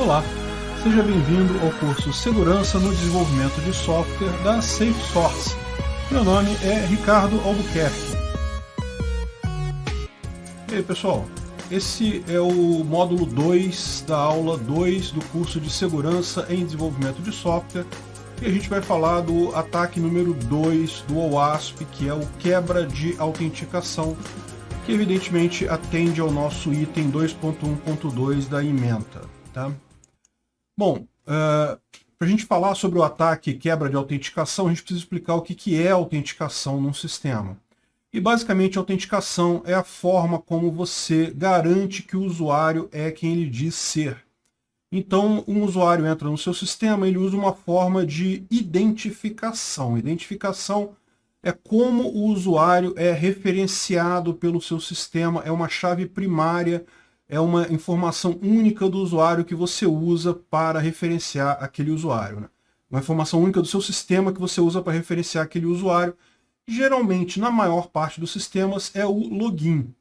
Olá, seja bem-vindo ao curso Segurança no Desenvolvimento de Software da SafeSource. Meu nome é Ricardo Albuquerque. E aí, pessoal, esse é o módulo 2 da aula 2 do curso de Segurança em Desenvolvimento de Software, e a gente vai falar do ataque número 2 do OWASP, que é o quebra de autenticação, que evidentemente atende ao nosso item 2.1.2 da ementa. Tá? Bom, para a gente falar sobre o ataque quebra de autenticação, a gente precisa explicar o que é autenticação num sistema. E basicamente a autenticação é a forma como você garante que o usuário é quem ele diz ser. Então, um usuário entra no seu sistema, ele usa uma forma de identificação. Identificação é como o usuário é referenciado pelo seu sistema, é uma chave primária, é uma informação única do usuário que você usa para referenciar aquele usuário. Né? Uma informação única do seu sistema que você usa para referenciar aquele usuário. Geralmente, na maior parte dos sistemas, é o login.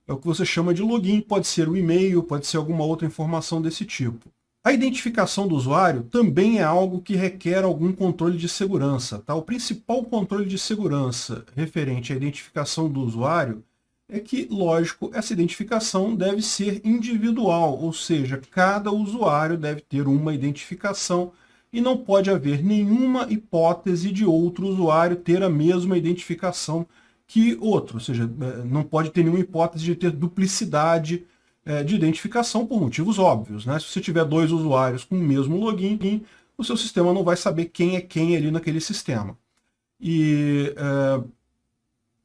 É o que você chama de login, pode ser o e-mail, pode ser alguma outra informação desse tipo. A identificação do usuário também é algo que requer algum controle de segurança. Tá? O principal controle de segurança referente à identificação do usuário é que, lógico, essa identificação deve ser individual, ou seja, cada usuário deve ter uma identificação e não pode haver nenhuma hipótese de outro usuário ter a mesma identificação que outro, ou seja, não pode ter nenhuma hipótese de ter duplicidade de identificação por motivos óbvios. Né? Se você tiver dois usuários com o mesmo login, o seu sistema não vai saber quem é quem ali naquele sistema. E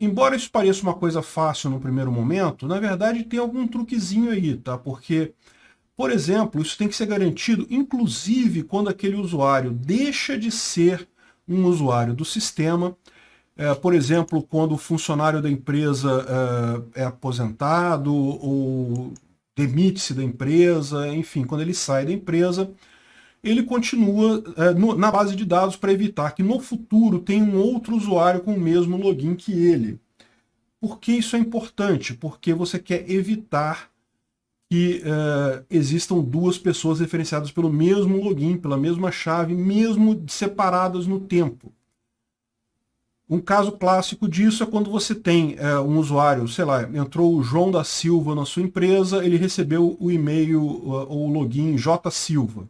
embora isso pareça uma coisa fácil no primeiro momento, na verdade tem algum truquezinho aí, tá? Porque, por exemplo, isso tem que ser garantido, inclusive quando aquele usuário deixa de ser um usuário do sistema. Por exemplo, quando o funcionário da empresa é aposentado ou demite-se da empresa, enfim, quando ele sai da empresa, ele continua na base de dados para evitar que no futuro tenha um outro usuário com o mesmo login que ele. Por que isso é importante? Porque você quer evitar que existam duas pessoas referenciadas pelo mesmo login, pela mesma chave, mesmo separadas no tempo. Um caso clássico disso é quando você tem um usuário, sei lá, entrou o João da Silva na sua empresa, ele recebeu o e-mail ou o login J Silva.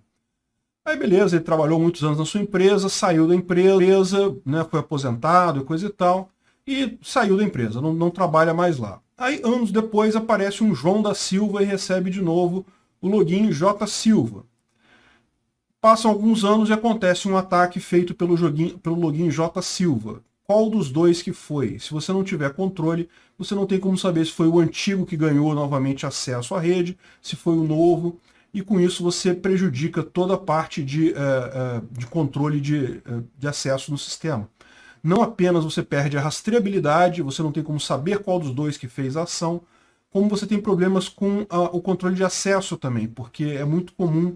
Aí beleza, ele trabalhou muitos anos na sua empresa, saiu da empresa, né, foi aposentado e coisa e tal, e saiu da empresa, não trabalha mais lá. Aí anos depois aparece um João da Silva e recebe de novo o login J Silva. Passam alguns anos e acontece um ataque feito pelo login J Silva. Qual dos dois que foi? Se você não tiver controle, você não tem como saber se foi o antigo que ganhou novamente acesso à rede, se foi o novo, e com isso você prejudica toda a parte de controle de acesso no sistema. Não apenas você perde a rastreabilidade, você não tem como saber qual dos dois que fez a ação, como você tem problemas com o controle de acesso também, porque é muito comum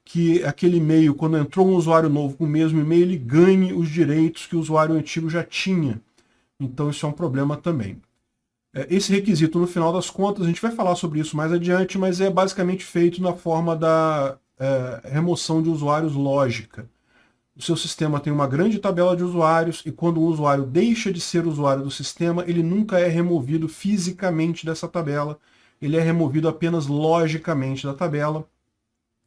que aquele e-mail, quando entrou um usuário novo com o mesmo e-mail, ele ganhe os direitos que o usuário antigo já tinha. Então isso é um problema também. Esse requisito, no final das contas, a gente vai falar sobre isso mais adiante, mas é basicamente feito na forma da remoção de usuários lógica. O seu sistema tem uma grande tabela de usuários e quando o usuário deixa de ser usuário do sistema, ele nunca é removido fisicamente dessa tabela, ele é removido apenas logicamente da tabela,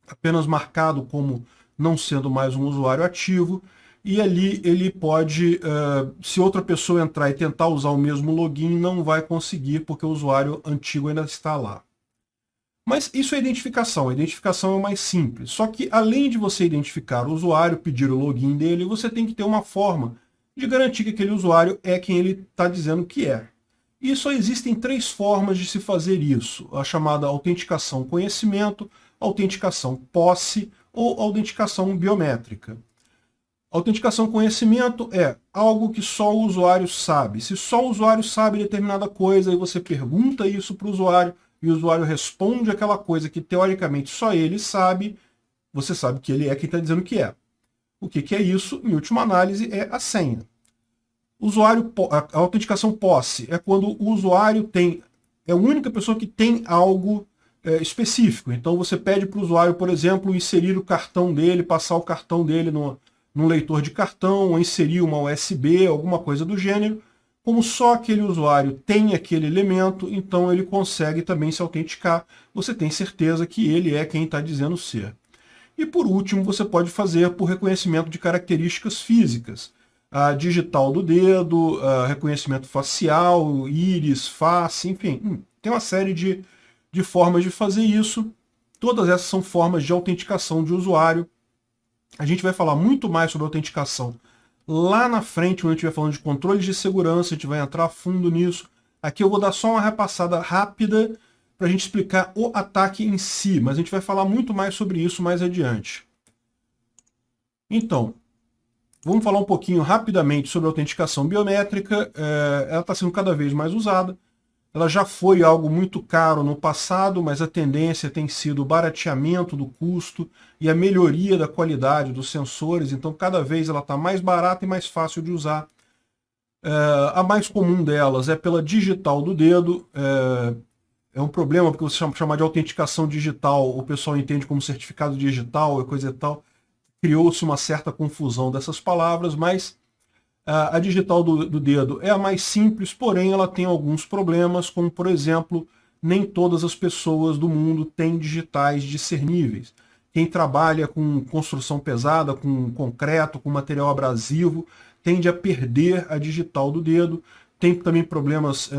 apenas marcado como não sendo mais um usuário ativo, e ali ele pode, se outra pessoa entrar e tentar usar o mesmo login, não vai conseguir, porque o usuário antigo ainda está lá. Mas isso é identificação. A identificação é o mais simples. Só que além de você identificar o usuário, pedir o login dele, você tem que ter uma forma de garantir que aquele usuário é quem ele está dizendo que é. E só existem três formas de se fazer isso. A chamada autenticação conhecimento, autenticação posse ou autenticação biométrica. Autenticação conhecimento é algo que só o usuário sabe. Se só o usuário sabe determinada coisa e você pergunta isso para o usuário e o usuário responde aquela coisa que teoricamente só ele sabe, você sabe que ele é quem está dizendo que é. O que é isso? Em última análise, é a senha. A autenticação posse é quando o usuário é a única pessoa que tem algo específico. Então você pede para o usuário, por exemplo, inserir o cartão dele, passar o cartão dele num leitor de cartão, ou inserir uma USB, alguma coisa do gênero. Como só aquele usuário tem aquele elemento, então ele consegue também se autenticar. Você tem certeza que ele é quem está dizendo ser. E por último, você pode fazer por reconhecimento de características físicas. A digital do dedo, reconhecimento facial, íris, face, enfim. Tem uma série de formas de fazer isso. Todas essas são formas de autenticação de usuário. A gente vai falar muito mais sobre autenticação lá na frente, quando a gente estiver falando de controles de segurança, a gente vai entrar a fundo nisso. Aqui eu vou dar só uma repassada rápida para a gente explicar o ataque em si, mas a gente vai falar muito mais sobre isso mais adiante. Então, vamos falar um pouquinho rapidamente sobre a autenticação biométrica. Ela está sendo cada vez mais usada. Ela já foi algo muito caro no passado, mas a tendência tem sido o barateamento do custo e a melhoria da qualidade dos sensores. Então, cada vez ela está mais barata e mais fácil de usar. A mais comum delas é pela digital do dedo. É um problema, porque você chamar de autenticação digital, o pessoal entende como certificado digital e coisa e tal. Criou-se uma certa confusão dessas palavras, mas a digital do dedo é a mais simples, porém ela tem alguns problemas, como por exemplo, nem todas as pessoas do mundo têm digitais discerníveis. Quem trabalha com construção pesada, com concreto, com material abrasivo, tende a perder a digital do dedo. Tem também problemas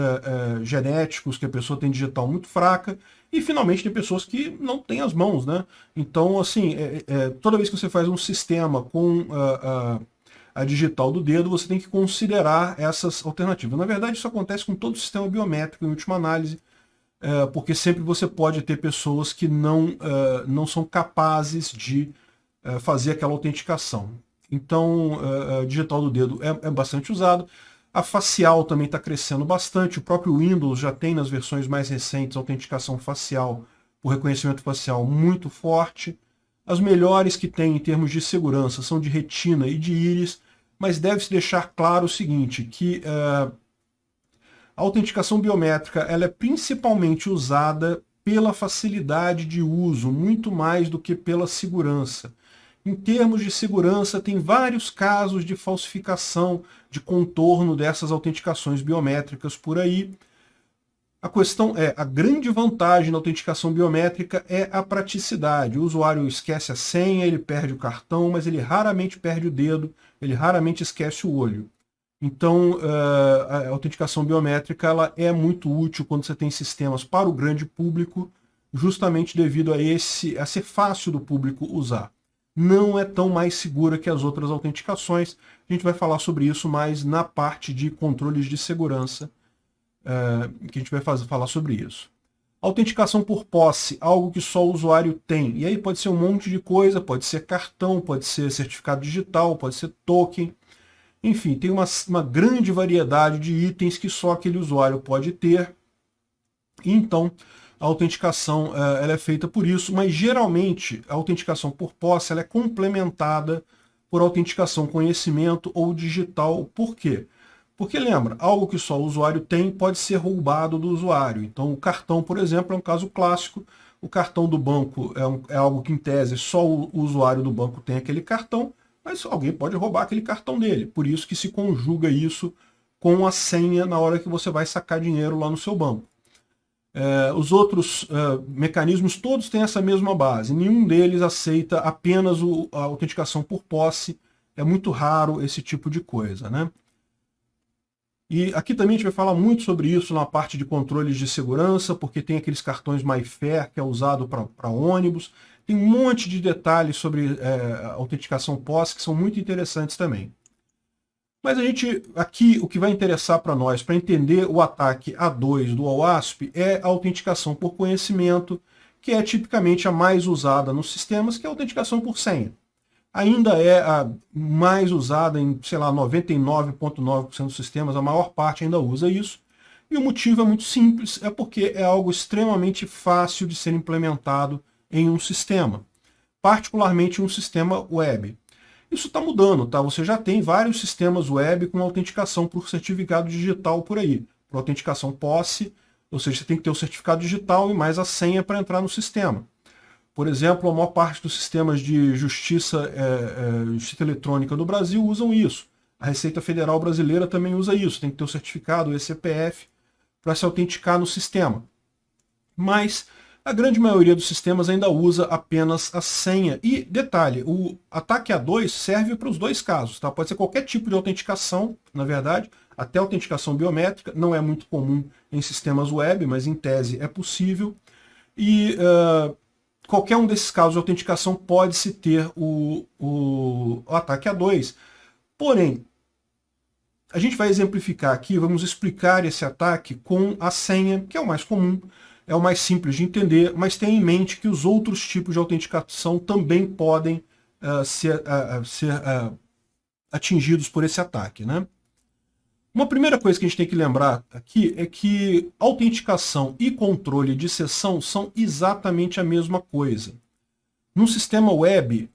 genéticos, que a pessoa tem digital muito fraca. E finalmente tem pessoas que não têm as mãos, né? Então, assim, toda vez que você faz um sistema com a digital do dedo, você tem que considerar essas alternativas. Na verdade, isso acontece com todo o sistema biométrico, em última análise, porque sempre você pode ter pessoas que não são capazes de fazer aquela autenticação. Então, a digital do dedo é bastante usado. A facial também está crescendo bastante. O próprio Windows já tem nas versões mais recentes autenticação facial, o reconhecimento facial muito forte. As melhores que tem em termos de segurança são de retina e de íris, mas deve-se deixar claro o seguinte, que a autenticação biométrica ela é principalmente usada pela facilidade de uso, muito mais do que pela segurança. Em termos de segurança, tem vários casos de falsificação, de contorno dessas autenticações biométricas por aí. A questão é, a grande vantagem da autenticação biométrica é a praticidade. O usuário esquece a senha, ele perde o cartão, mas ele raramente perde o dedo, ele raramente esquece o olho. Então, a autenticação biométrica ela é muito útil quando você tem sistemas para o grande público, justamente devido a ser fácil do público usar. Não é tão mais segura que as outras autenticações. A gente vai falar sobre isso mais na parte de controles de segurança, que a gente vai falar sobre isso. Autenticação por posse, algo que só o usuário tem. E aí pode ser um monte de coisa, pode ser cartão, pode ser certificado digital, pode ser token. Enfim, tem uma grande variedade de itens que só aquele usuário pode ter. E então, a autenticação ela é feita por isso, mas geralmente a autenticação por posse ela é complementada por autenticação conhecimento ou digital. Por quê? Porque lembra, algo que só o usuário tem pode ser roubado do usuário. Então o cartão, por exemplo, é um caso clássico. O cartão do banco é algo que, em tese, só o usuário do banco tem aquele cartão, mas alguém pode roubar aquele cartão dele. Por isso que se conjuga isso com a senha na hora que você vai sacar dinheiro lá no seu banco. Os outros mecanismos todos têm essa mesma base. Nenhum deles aceita apenas a autenticação por posse. É muito raro esse tipo de coisa, né? E aqui também a gente vai falar muito sobre isso na parte de controles de segurança, porque tem aqueles cartões MyFair, que é usado para ônibus. Tem um monte de detalhes sobre autenticação posse que são muito interessantes também. Mas aqui, o que vai interessar para nós, para entender o ataque A2 do OWASP, é a autenticação por conhecimento, que é tipicamente a mais usada nos sistemas, que é a autenticação por senha. Ainda é a mais usada em, sei lá, 99,9% dos sistemas, a maior parte ainda usa isso. E o motivo é muito simples, é porque é algo extremamente fácil de ser implementado em um sistema, particularmente em um sistema web. Isso está mudando, tá? Você já tem vários sistemas web com autenticação por certificado digital por aí, por autenticação posse Ou seja, você tem que ter o certificado digital e mais a senha para entrar no sistema. Por exemplo, a maior parte dos sistemas de justiça eletrônica no Brasil usam isso. A Receita Federal Brasileira também usa isso. Tem que ter o certificado, o ECPF, para se autenticar no sistema. Mas a grande maioria dos sistemas ainda usa apenas a senha. E, detalhe, o ataque A2 serve para os dois casos. Tá? Pode ser qualquer tipo de autenticação, na verdade, até autenticação biométrica. Não é muito comum em sistemas web, mas em tese é possível. E qualquer um desses casos de autenticação pode-se ter o ataque A2. Porém, a gente vai exemplificar aqui, vamos explicar esse ataque com a senha, que é o mais comum, é o mais simples de entender, mas tenha em mente que os outros tipos de autenticação também podem ser atingidos por esse ataque, né? Uma primeira coisa que a gente tem que lembrar aqui é que autenticação e controle de sessão são exatamente a mesma coisa. Num sistema web,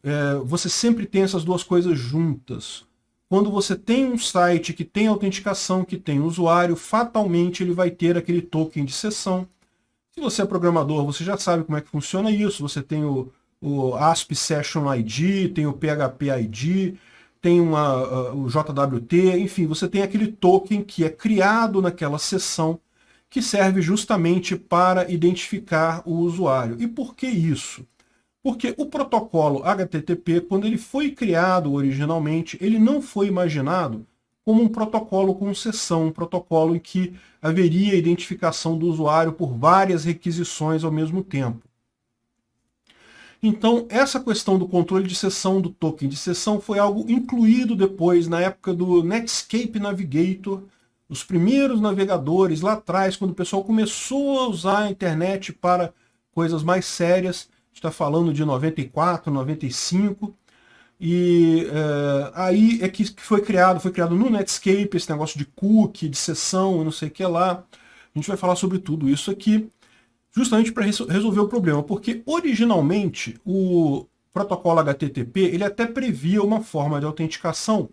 você sempre tem essas duas coisas juntas. Quando você tem um site que tem autenticação, que tem usuário, fatalmente ele vai ter aquele token de sessão. Se você é programador, você já sabe como é que funciona isso. Você tem o ASP Session ID, tem o PHP ID, tem o JWT, enfim, você tem aquele token que é criado naquela sessão que serve justamente para identificar o usuário. E por que isso? Porque o protocolo HTTP, quando ele foi criado originalmente, ele não foi imaginado como um protocolo com sessão, um protocolo em que haveria identificação do usuário por várias requisições ao mesmo tempo. Então, essa questão do controle de sessão, do token de sessão, foi algo incluído depois, na época do Netscape Navigator, os primeiros navegadores lá atrás, quando o pessoal começou a usar a internet para coisas mais sérias. A gente está falando de 94, 95, e aí é que foi criado no Netscape esse negócio de cookie, de sessão e não sei o que lá. A gente vai falar sobre tudo isso aqui, justamente para resolver o problema, porque originalmente o protocolo HTTP ele até previa uma forma de autenticação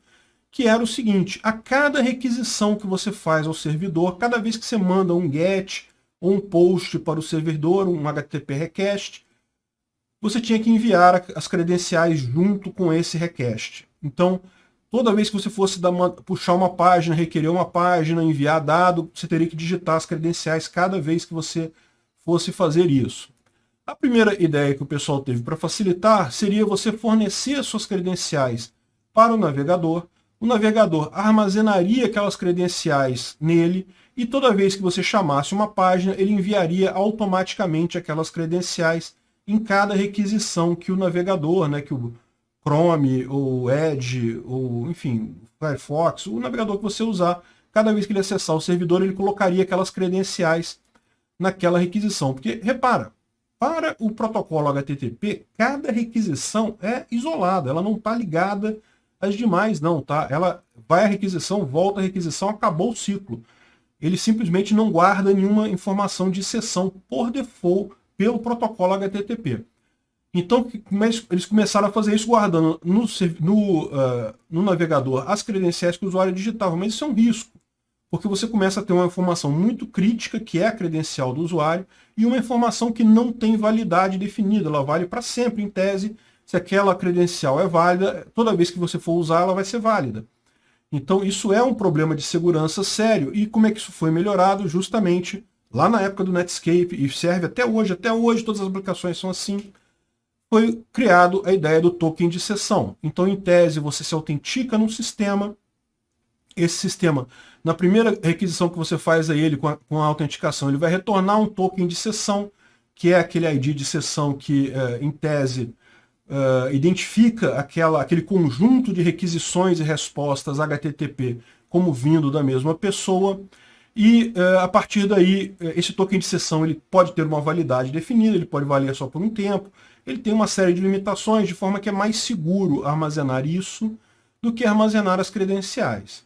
que era o seguinte: a cada requisição que você faz ao servidor, cada vez que você manda um GET ou um POST para o servidor, um HTTP request, você tinha que enviar as credenciais junto com esse request. Então, toda vez que você fosse puxar uma página, requerer uma página, enviar dado, você teria que digitar as credenciais cada vez que você fosse fazer isso. A primeira ideia que o pessoal teve para facilitar seria você fornecer suas credenciais para o navegador armazenaria aquelas credenciais nele, e toda vez que você chamasse uma página, ele enviaria automaticamente aquelas credenciais em cada requisição que o navegador, né, que o Chrome, ou Edge, ou enfim, Firefox, o navegador que você usar, cada vez que ele acessar o servidor, ele colocaria aquelas credenciais naquela requisição. Porque, repara, para o protocolo HTTP, cada requisição é isolada, ela não está ligada às demais, não, tá? Ela vai à requisição, volta à requisição, acabou o ciclo. Ele simplesmente não guarda nenhuma informação de sessão por default pelo protocolo HTTP. Então, eles começaram a fazer isso guardando no navegador as credenciais que o usuário digitava, mas isso é um risco, porque você começa a ter uma informação muito crítica, que é a credencial do usuário, e uma informação que não tem validade definida, ela vale para sempre, em tese. Se aquela credencial é válida, toda vez que você for usar, ela vai ser válida. Então, isso é um problema de segurança sério. E como é que isso foi melhorado? Justamente lá na época do Netscape, e serve até hoje todas as aplicações são assim, foi criado a ideia do token de sessão. Então, em tese, você se autentica num sistema, esse sistema, na primeira requisição que você faz a ele com a autenticação, ele vai retornar um token de sessão, que é aquele ID de sessão que, em tese, identifica aquele conjunto de requisições e respostas HTTP como vindo da mesma pessoa, e a partir daí, esse token de sessão ele pode ter uma validade definida, ele pode valer só por um tempo, ele tem uma série de limitações, de forma que é mais seguro armazenar isso do que armazenar as credenciais.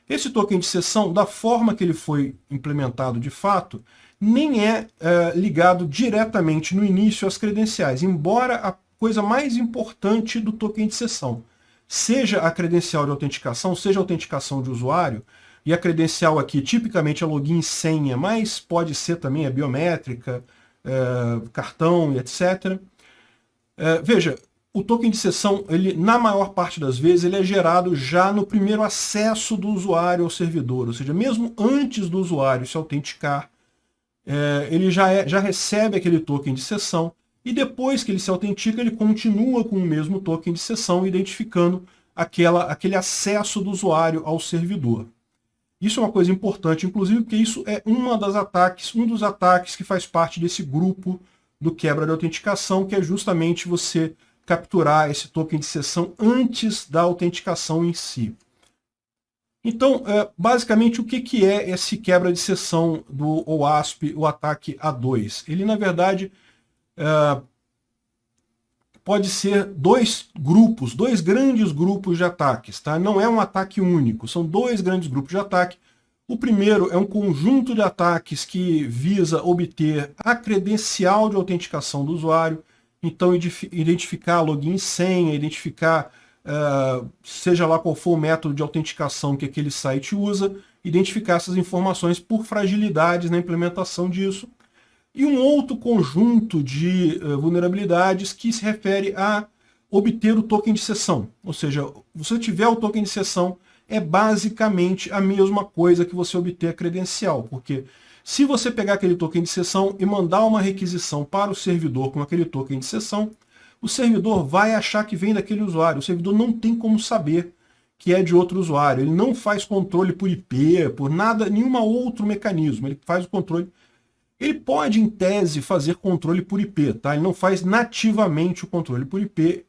Esse token de sessão, da forma que ele foi implementado de fato, nem é ligado diretamente no início às credenciais, embora a coisa mais importante do token de sessão seja a credencial de autenticação, seja a autenticação de usuário, e a credencial aqui tipicamente é login e senha, mas pode ser também a biométrica, cartão e etc. Veja, o token de sessão, ele, na maior parte das vezes, ele é gerado já no primeiro acesso do usuário ao servidor, ou seja, mesmo antes do usuário se autenticar, ele já recebe aquele token de sessão, e depois que ele se autentica, ele continua com o mesmo token de sessão, identificando aquele acesso do usuário ao servidor. Isso é uma coisa importante, inclusive, porque isso é um dos ataques que faz parte desse grupo do quebra de autenticação, que é justamente você capturar esse token de sessão antes da autenticação em si. Então, basicamente, o que é esse quebra de sessão do OWASP, o ataque A2? Ele, na verdade, pode ser dois grandes grupos de ataques. Tá? Não é um ataque único, são dois grandes grupos de ataque. O primeiro é um conjunto de ataques que visa obter a credencial de autenticação do usuário, então identificar login e senha, identificar seja lá qual for o método de autenticação que aquele site usa, identificar essas informações por fragilidades na implementação disso. E um outro conjunto de vulnerabilidades que se refere a obter o token de sessão. Ou seja, se você tiver o token de sessão, é basicamente a mesma coisa que você obter a credencial, porque se você pegar aquele token de sessão e mandar uma requisição para o servidor com aquele token de sessão, o servidor vai achar que vem daquele usuário. O servidor não tem como saber que é de outro usuário. Ele não faz controle por IP, por nada, nenhum outro mecanismo. Ele faz o controle. Ele pode, em tese, fazer controle por IP, tá? Ele não faz nativamente o controle por IP.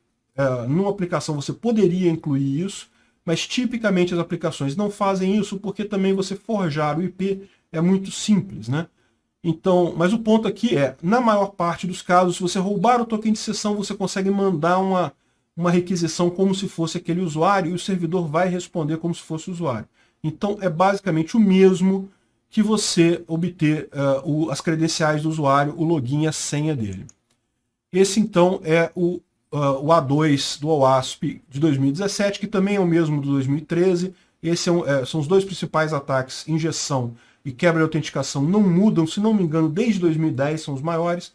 Numa aplicação você poderia incluir isso, mas tipicamente as aplicações não fazem isso porque também você forjar o IP é muito simples, né? Então, mas o ponto aqui é, na maior parte dos casos, se você roubar o token de sessão, você consegue mandar uma requisição como se fosse aquele usuário e o servidor vai responder como se fosse o usuário. Então, é basicamente o mesmo que você obter as credenciais do usuário, o login e a senha dele. Esse, então, é o A2 do OWASP de 2017, que também é o mesmo do 2013. Esses são os dois principais ataques, injeção e quebra de autenticação, não mudam, se não me engano, desde 2010 são os maiores.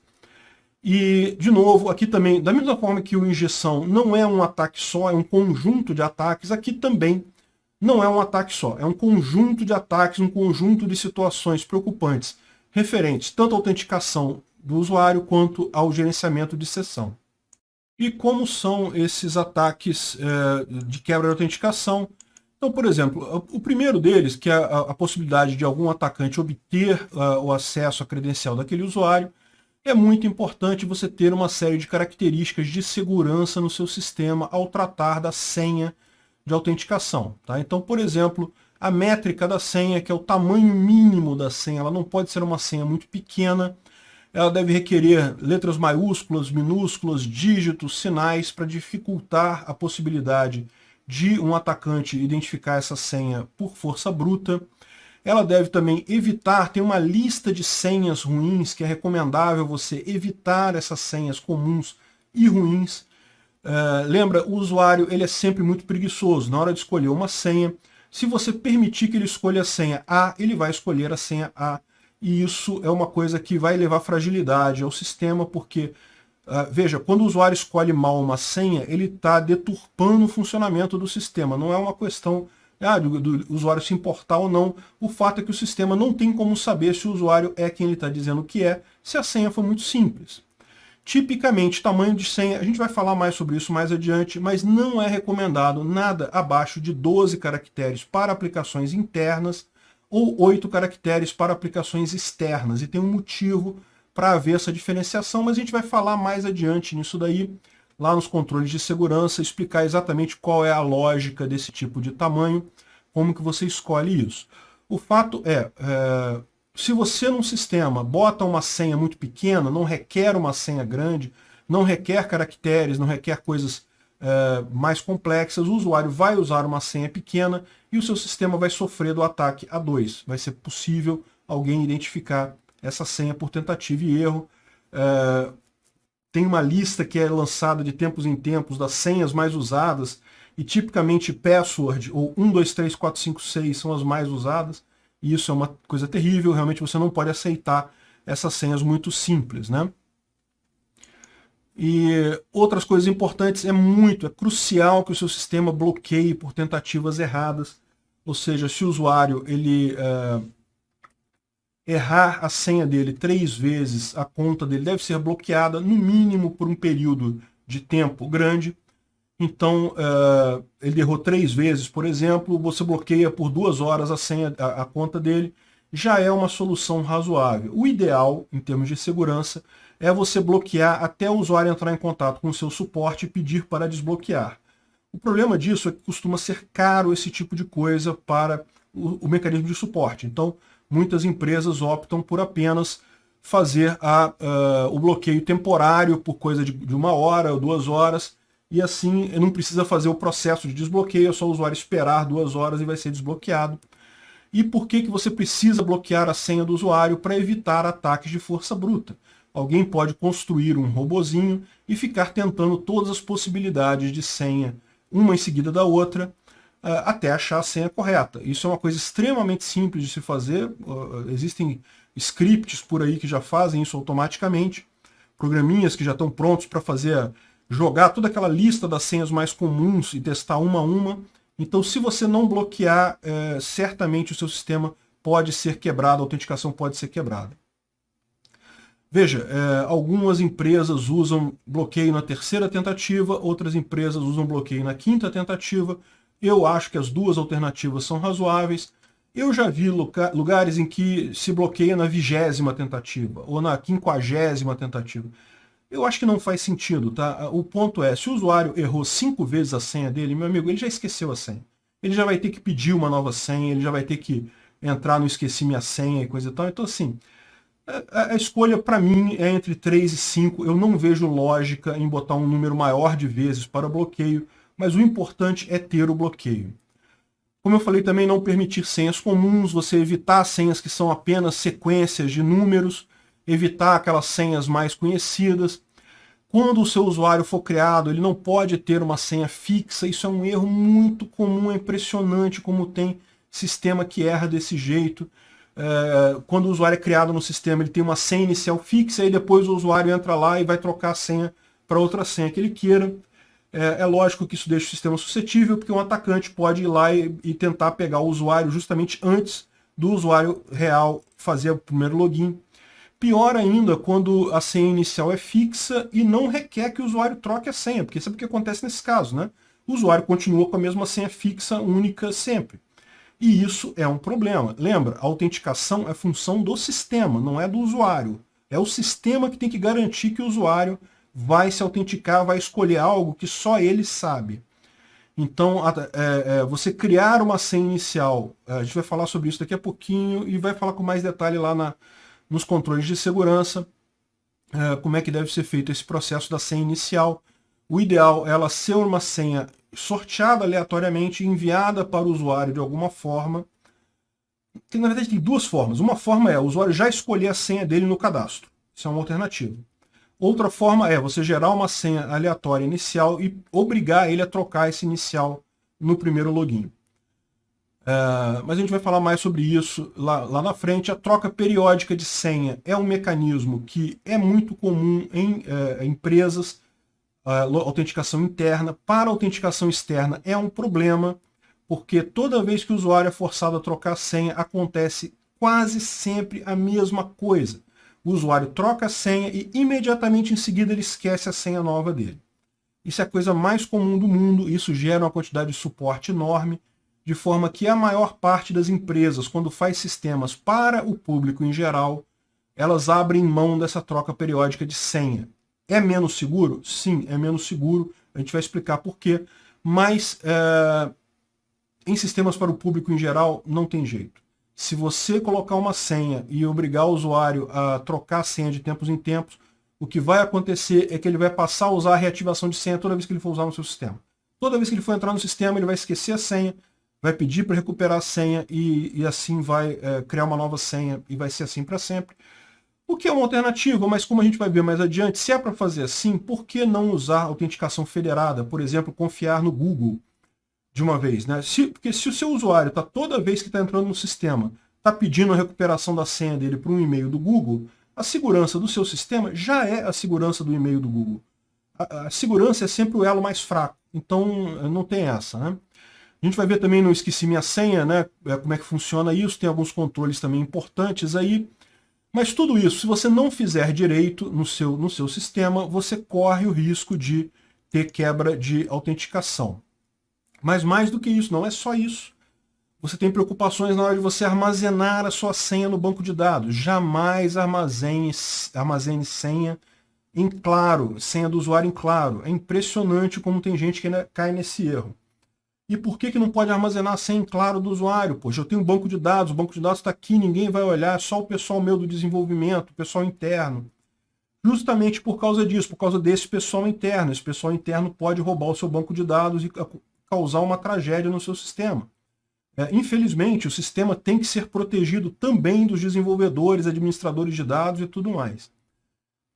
E, de novo, aqui também, da mesma forma que o injeção não é um ataque só, é um conjunto de ataques, aqui também não é um ataque só, é um conjunto de ataques, um conjunto de situações preocupantes, referentes tanto à autenticação do usuário quanto ao gerenciamento de sessão. E como são esses ataques de quebra de autenticação? Então, por exemplo, o primeiro deles, que é a possibilidade de algum atacante obter o acesso à credencial daquele usuário, é muito importante você ter uma série de características de segurança no seu sistema ao tratar da senha de autenticação. Tá? Então, por exemplo, a métrica da senha, que é o tamanho mínimo da senha, ela não pode ser uma senha muito pequena, ela deve requerer letras maiúsculas, minúsculas, dígitos, sinais, para dificultar a possibilidade de um atacante identificar essa senha por força bruta. Ela deve também evitar, tem uma lista de senhas ruins, que é recomendável você evitar essas senhas comuns e ruins. Lembra, o usuário ele é sempre muito preguiçoso. Na hora de escolher uma senha, se você permitir que ele escolha a senha A, ele vai escolher a senha A. E isso é uma coisa que vai levar fragilidade ao sistema, porque veja, quando o usuário escolhe mal uma senha, ele está deturpando o funcionamento do sistema. Não é uma questão do usuário se importar ou não. O fato é que o sistema não tem como saber se o usuário é quem ele está dizendo que é, se a senha for muito simples. Tipicamente, tamanho de senha, a gente vai falar mais sobre isso mais adiante, mas não é recomendado nada abaixo de 12 caracteres para aplicações internas ou 8 caracteres para aplicações externas. E tem um motivo para haver essa diferenciação, mas a gente vai falar mais adiante nisso daí, lá nos controles de segurança, explicar exatamente qual é a lógica desse tipo de tamanho, como que você escolhe isso. O fato se você num sistema bota uma senha muito pequena, não requer uma senha grande, não requer caracteres, não requer coisas mais complexas, o usuário vai usar uma senha pequena e o seu sistema vai sofrer do ataque A2. Vai ser possível alguém identificar essa senha por tentativa e erro. Tem uma lista que é lançada de tempos em tempos das senhas mais usadas, e tipicamente password ou 1, 2, 3, 4, 5, 6 são as mais usadas, e isso é uma coisa terrível, realmente você não pode aceitar essas senhas muito simples, né? E outras coisas importantes, é crucial que o seu sistema bloqueie por tentativas erradas, ou seja, se o usuário ele errar a senha dele 3 vezes, a conta dele deve ser bloqueada, no mínimo por um período de tempo grande. Então, ele errou 3 vezes, por exemplo, você bloqueia por 2 horas a senha, a conta dele, já é uma solução razoável. O ideal, em termos de segurança, é você bloquear até o usuário entrar em contato com o seu suporte e pedir para desbloquear. O problema disso é que costuma ser caro esse tipo de coisa para o mecanismo de suporte. Então, muitas empresas optam por apenas fazer o bloqueio temporário por coisa de 1 hora ou 2 horas, e assim não precisa fazer o processo de desbloqueio, é só o usuário esperar 2 horas e vai ser desbloqueado. E por que você precisa bloquear a senha do usuário? Para evitar ataques de força bruta. Alguém pode construir um robozinho e ficar tentando todas as possibilidades de senha, uma em seguida da outra, até achar a senha correta. Isso é uma coisa extremamente simples de se fazer, existem scripts por aí que já fazem isso automaticamente, programinhas que já estão prontos para jogar toda aquela lista das senhas mais comuns e testar uma a uma. Então, se você não bloquear, certamente o seu sistema pode ser quebrado, a autenticação pode ser quebrada. Veja, algumas empresas usam bloqueio na 3ª tentativa, outras empresas usam bloqueio na 5ª tentativa. Eu acho que as duas alternativas são razoáveis. Eu já vi lugares em que se bloqueia na 20ª tentativa ou na 50ª tentativa. Eu acho que não faz sentido, tá? O ponto é, se o usuário errou 5 vezes a senha dele, meu amigo, ele já esqueceu a senha. Ele já vai ter que pedir uma nova senha, ele já vai ter que entrar no esqueci minha senha e coisa e tal. Então, assim, a escolha para mim é entre 3 e 5. Eu não vejo lógica em botar um número maior de vezes para bloqueio, mas o importante é ter o bloqueio. Como eu falei também, não permitir senhas comuns, você evitar senhas que são apenas sequências de números, evitar aquelas senhas mais conhecidas. Quando o seu usuário for criado, ele não pode ter uma senha fixa, isso é um erro muito comum, é impressionante como tem sistema que erra desse jeito. Quando o usuário é criado no sistema, ele tem uma senha inicial fixa, e depois o usuário entra lá e vai trocar a senha para outra senha que ele queira. É lógico que isso deixa o sistema suscetível, porque um atacante pode ir lá e tentar pegar o usuário justamente antes do usuário real fazer o primeiro login. Pior ainda quando a senha inicial é fixa e não requer que o usuário troque a senha, porque sabe o que acontece nesse caso, né? O usuário continua com a mesma senha fixa, única, sempre. E isso é um problema. Lembra, a autenticação é função do sistema, não é do usuário. É o sistema que tem que garantir que o usuário vai se autenticar, vai escolher algo que só ele sabe. Então, você criar uma senha inicial, a gente vai falar sobre isso daqui a pouquinho e vai falar com mais detalhe lá nos controles de segurança, como é que deve ser feito esse processo da senha inicial. O ideal é ela ser uma senha sorteada aleatoriamente, enviada para o usuário de alguma forma. Que, na verdade, tem 2 formas. Uma forma é o usuário já escolher a senha dele no cadastro. Isso é uma alternativa. Outra forma é você gerar uma senha aleatória inicial e obrigar ele a trocar esse inicial no primeiro login. Mas a gente vai falar mais sobre isso lá na frente. A troca periódica de senha é um mecanismo que é muito comum em empresas, autenticação interna. Para a autenticação externa é um problema, porque toda vez que o usuário é forçado a trocar a senha, acontece quase sempre a mesma coisa. O usuário troca a senha e imediatamente em seguida ele esquece a senha nova dele. Isso é a coisa mais comum do mundo, isso gera uma quantidade de suporte enorme, de forma que a maior parte das empresas, quando faz sistemas para o público em geral, elas abrem mão dessa troca periódica de senha. É menos seguro? Sim, é menos seguro, a gente vai explicar por quê, mas em sistemas para o público em geral não tem jeito. Se você colocar uma senha e obrigar o usuário a trocar a senha de tempos em tempos, o que vai acontecer é que ele vai passar a usar a reativação de senha toda vez que ele for usar no seu sistema. Toda vez que ele for entrar no sistema, ele vai esquecer a senha, vai pedir para recuperar a senha e assim vai criar uma nova senha e vai ser assim para sempre. O que é uma alternativa, mas como a gente vai ver mais adiante, se é para fazer assim, por que não usar autenticação federada? Por exemplo, confiar no Google. de uma vez, né? Porque se o seu usuário está toda vez que está entrando no sistema, está pedindo a recuperação da senha dele para um e-mail do Google, a segurança do seu sistema já é a segurança do e-mail do Google. A segurança é sempre o elo mais fraco, então não tem essa, né? A gente vai ver também no Esqueci Minha Senha, né? Como é que funciona isso, tem alguns controles também importantes aí. Mas tudo isso, se você não fizer direito no seu sistema, você corre o risco de ter quebra de autenticação. Mas mais do que isso, não é só isso. Você tem preocupações na hora de você armazenar a sua senha no banco de dados. Jamais armazene senha em claro, senha do usuário em claro. É impressionante como tem gente que cai nesse erro. E por que não pode armazenar a senha em claro do usuário? Poxa, eu tenho um banco de dados, o banco de dados está aqui, ninguém vai olhar, só o pessoal meu do desenvolvimento, o pessoal interno. Justamente por causa disso, por causa desse pessoal interno. Esse pessoal interno pode roubar o seu banco de dados e causar uma tragédia no seu sistema. Infelizmente, o sistema tem que ser protegido também dos desenvolvedores, administradores de dados e tudo mais.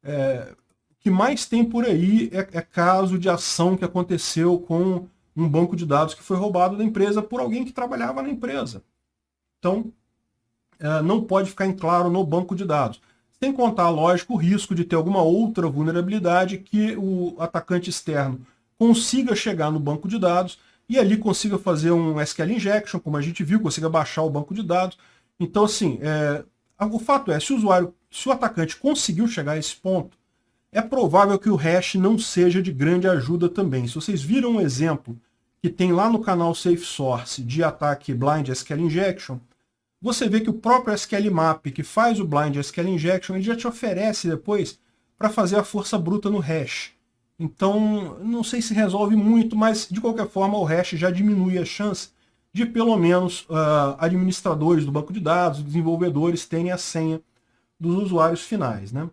O que mais tem por aí é caso de ação que aconteceu com um banco de dados que foi roubado da empresa por alguém que trabalhava na empresa. Então, não pode ficar em claro no banco de dados. Sem contar, lógico, o risco de ter alguma outra vulnerabilidade que o atacante externo consiga chegar no banco de dados e ali consiga fazer um SQL injection, como a gente viu, consiga baixar o banco de dados. Então, assim, o fato é, se o atacante conseguiu chegar a esse ponto, é provável que o hash não seja de grande ajuda também. Se vocês viram um exemplo que tem lá no canal SafeSource de ataque Blind SQL Injection, você vê que o próprio SQL Map, que faz o Blind SQL Injection, ele já te oferece depois para fazer a força bruta no hash. Então, não sei se resolve muito, mas de qualquer forma o hash já diminui a chance de pelo menos administradores do banco de dados, desenvolvedores, terem a senha dos usuários finais, né?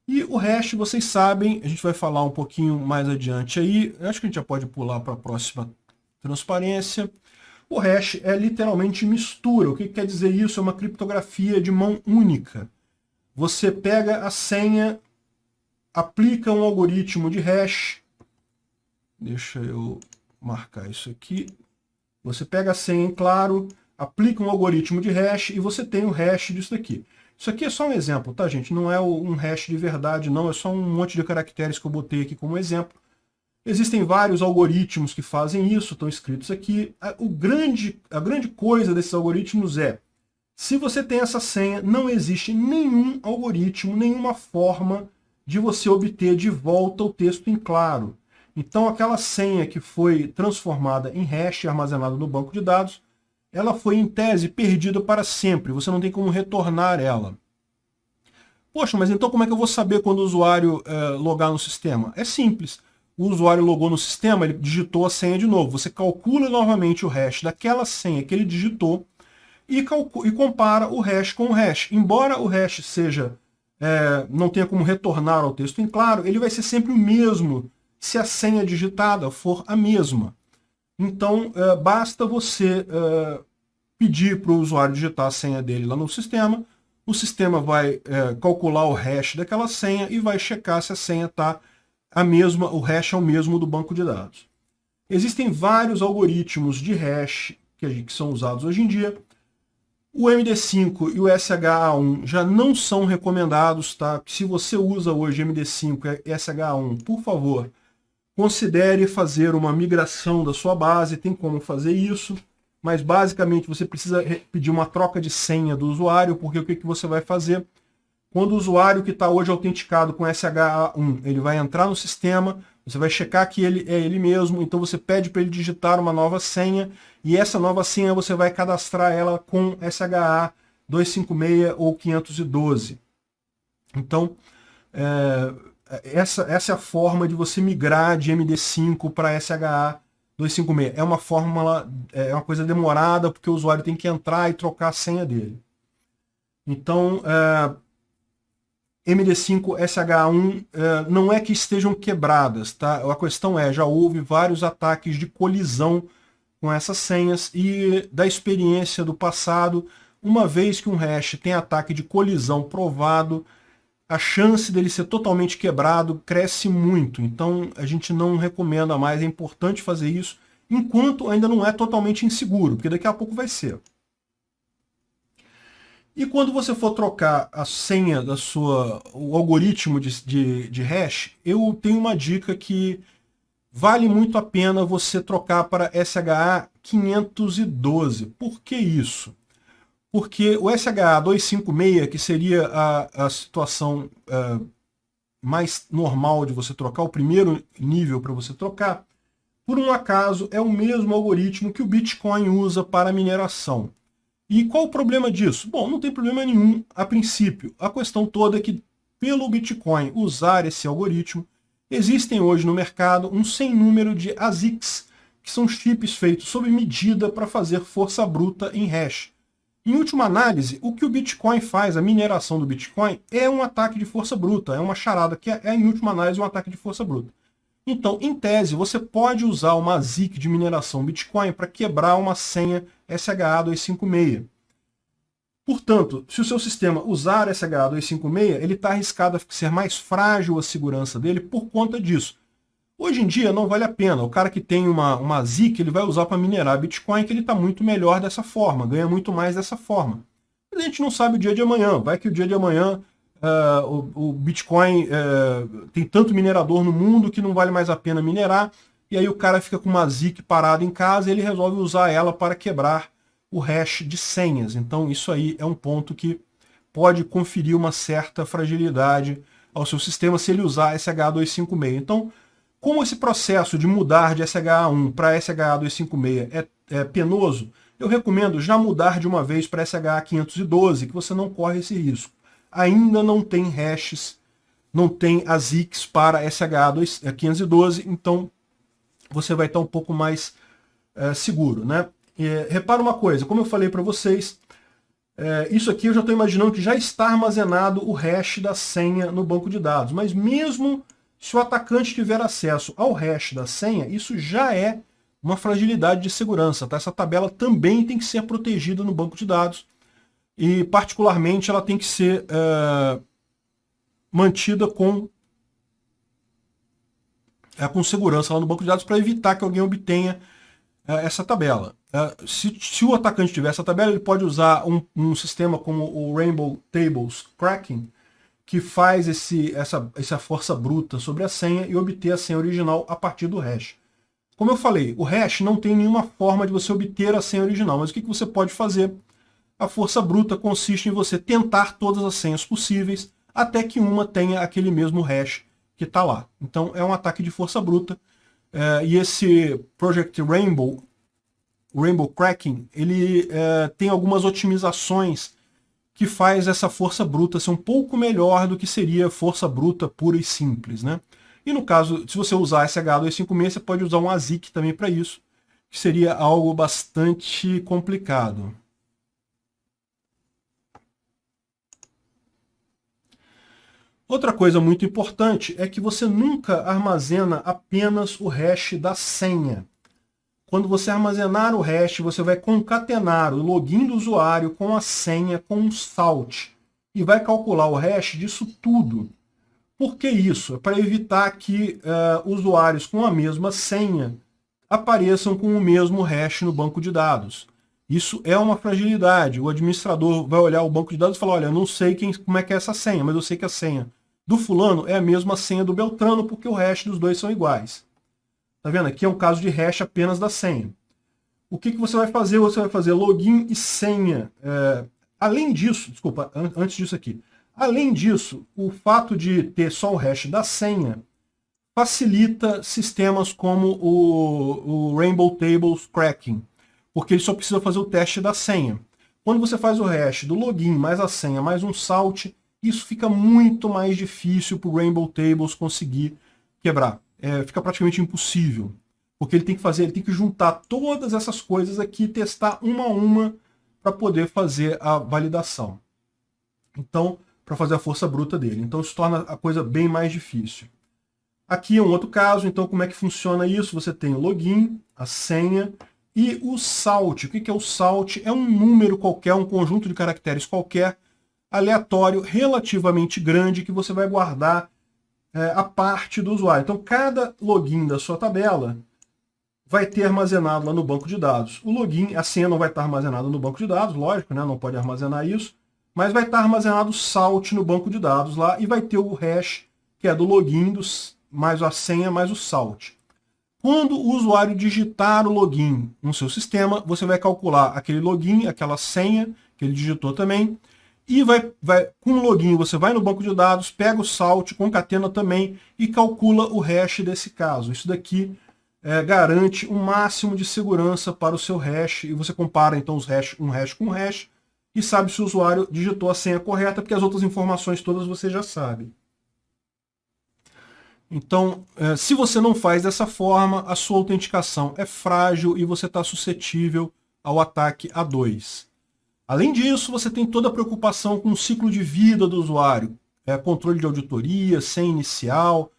E o hash, vocês sabem, a gente vai falar um pouquinho mais adiante aí, acho que a gente já pode pular para a próxima transparência. O hash é literalmente mistura. O que quer dizer isso? É uma criptografia de mão única. Você pega a senha, aplica um algoritmo de hash, deixa eu marcar isso aqui, você pega a senha em claro, aplica um algoritmo de hash e você tem o hash disso daqui. Isso aqui é só um exemplo, tá, gente? Não é um hash de verdade, não. É só um monte de caracteres que eu botei aqui como exemplo. Existem vários algoritmos que fazem isso, estão escritos aqui. A grande coisa desses algoritmos é, se você tem essa senha, não existe nenhum algoritmo, nenhuma forma de você obter de volta o texto em claro. Então, aquela senha que foi transformada em hash armazenado no banco de dados, ela foi, em tese, perdida para sempre. Você não tem como retornar ela. Poxa, mas então como é que eu vou saber quando o usuário logar no sistema? É simples. O usuário logou no sistema, ele digitou a senha de novo. Você calcula novamente o hash daquela senha que ele digitou e compara o hash com o hash. Embora o hash não tenha como retornar ao texto em claro, ele vai ser sempre o mesmo se a senha digitada for a mesma. Então, basta você pedir para o usuário digitar a senha dele lá no sistema, o sistema vai calcular o hash daquela senha e vai checar se a senha está a mesma, o hash é o mesmo do banco de dados. Existem vários algoritmos de hash que são usados hoje em dia. O MD5 e o SHA-1 já não são recomendados, tá? Se você usa hoje MD5 e SHA-1, por favor, considere fazer uma migração da sua base, tem como fazer isso, mas basicamente você precisa pedir uma troca de senha do usuário, porque o que você vai fazer? Quando o usuário que está hoje autenticado com SHA-1, ele vai entrar no sistema, você vai checar que ele é ele mesmo, então você pede para ele digitar uma nova senha, e essa nova senha você vai cadastrar ela com SHA 256 ou 512. Então, essa é a forma de você migrar de MD5 para SHA 256. É uma fórmula, é uma coisa demorada, porque o usuário tem que entrar e trocar a senha dele. Então, MD5, SHA-1 não é que estejam quebradas, tá? A questão é, já houve vários ataques de colisão com essas senhas e da experiência do passado, uma vez que um hash tem ataque de colisão provado, a chance dele ser totalmente quebrado cresce muito. Então a gente não recomenda mais, é importante fazer isso. enquanto ainda não é totalmente inseguro, porque daqui a pouco vai ser. E quando você for trocar a senha o algoritmo de hash, eu tenho uma dica que vale muito a pena você trocar para SHA-512. Por que isso? Porque o SHA-256, que seria a situação mais normal de você trocar, o primeiro nível para você trocar, por um acaso é o mesmo algoritmo que o Bitcoin usa para mineração. E qual o problema disso? Bom, não tem problema nenhum a princípio. A questão toda é que, pelo Bitcoin usar esse algoritmo, existem hoje no mercado um sem número de ASICs, que são chips feitos sob medida para fazer força bruta em hash. Em última análise, o que o Bitcoin faz, a mineração do Bitcoin, é um ataque de força bruta, é uma charada que é, em última análise, um ataque de força bruta. Então, em tese, você pode usar uma ASIC de mineração Bitcoin para quebrar uma senha SHA-256. Portanto, se o seu sistema usar SHA-256, ele está arriscado a ser mais frágil a segurança dele por conta disso. Hoje em dia não vale a pena. O cara que tem uma ASIC, ele vai usar para minerar Bitcoin, que ele está muito melhor dessa forma, ganha muito mais dessa forma. Mas a gente não sabe o dia de amanhã. Vai que o dia de amanhã o Bitcoin tem tanto minerador no mundo que não vale mais a pena minerar, e aí o cara fica com uma ASIC parada em casa e ele resolve usar ela para quebrar o hash de senhas. Então isso aí é um ponto que pode conferir uma certa fragilidade ao seu sistema se ele usar SHA-256. Então, como esse processo de mudar de SHA-1 para SHA-256 é penoso, eu recomendo já mudar de uma vez para SHA-512, que você não corre esse risco. Ainda não tem hashes, não tem ASICs para SHA-512, então você vai estar um pouco mais seguro, né? Repara uma coisa, como eu falei para vocês, isso aqui eu já estou imaginando que já está armazenado o hash da senha no banco de dados, mas mesmo se o atacante tiver acesso ao hash da senha, isso já é uma fragilidade de segurança, tá? Essa tabela também tem que ser protegida no banco de dados e, particularmente, ela tem que ser mantida com segurança lá no banco de dados para evitar que alguém obtenha essa tabela. Se o atacante tiver essa tabela, ele pode usar um sistema como o Rainbow Tables Cracking, que faz essa força bruta sobre a senha e obter a senha original a partir do hash. Como eu falei, o hash não tem nenhuma forma de você obter a senha original, mas o que você pode fazer? A força bruta consiste em você tentar todas as senhas possíveis até que uma tenha aquele mesmo hash que está lá. Então é um ataque de força bruta. E esse Project Rainbow, o Rainbow Cracking, ele tem algumas otimizações que faz essa força bruta ser um pouco melhor do que seria força bruta pura e simples, né? E no caso, se você usar SHA-256, você pode usar um ASIC também para isso, que seria algo bastante complicado. Outra coisa muito importante é que você nunca armazena apenas o hash da senha. Quando você armazenar o hash, você vai concatenar o login do usuário com a senha com um salt e vai calcular o hash disso tudo. Por que isso? É para evitar que usuários com a mesma senha apareçam com o mesmo hash no banco de dados. Isso é uma fragilidade. O administrador vai olhar o banco de dados e falar, olha, eu não sei como é que é essa senha, mas eu sei que a senha do fulano é a mesma senha do Beltrano, porque o hash dos dois são iguais. Tá vendo? Aqui é um caso de hash apenas da senha. O que você vai fazer? Você vai fazer login e senha. Além disso, desculpa, antes disso aqui. Além disso, o fato de ter só o hash da senha facilita sistemas como o Rainbow Tables Cracking, porque ele só precisa fazer o teste da senha. Quando você faz o hash do login mais a senha mais um salt, isso fica muito mais difícil para o Rainbow Tables conseguir quebrar. Fica praticamente impossível, porque ele tem que juntar todas essas coisas aqui e testar uma a uma para poder fazer a validação. Então, para fazer a força bruta dele. Então isso torna a coisa bem mais difícil. Aqui é um outro caso, então como é que funciona isso? Você tem o login, a senha e o salt. O que é o salt? É um número qualquer, um conjunto de caracteres qualquer, aleatório, relativamente grande, que você vai guardar a parte do usuário. Então cada login da sua tabela vai ter armazenado lá no banco de dados o login, a senha não vai estar armazenada no banco de dados, lógico, né? Não pode armazenar isso, mas vai estar armazenado o salt no banco de dados lá e vai ter o hash, que é do login, mais a senha, mais o salt. Quando o usuário digitar o login no seu sistema, você vai calcular aquele login, aquela senha que ele digitou também, e com o login você vai no banco de dados, pega o salt, concatena também e calcula o hash desse caso. Isso daqui garante um máximo de segurança para o seu hash, e você compara então um hash com um hash, e sabe se o usuário digitou a senha correta, porque as outras informações todas você já sabe. Então, se você não faz dessa forma, a sua autenticação é frágil e você está suscetível ao ataque A2. Além disso, você tem toda a preocupação com o ciclo de vida do usuário, controle de auditoria, senha inicial,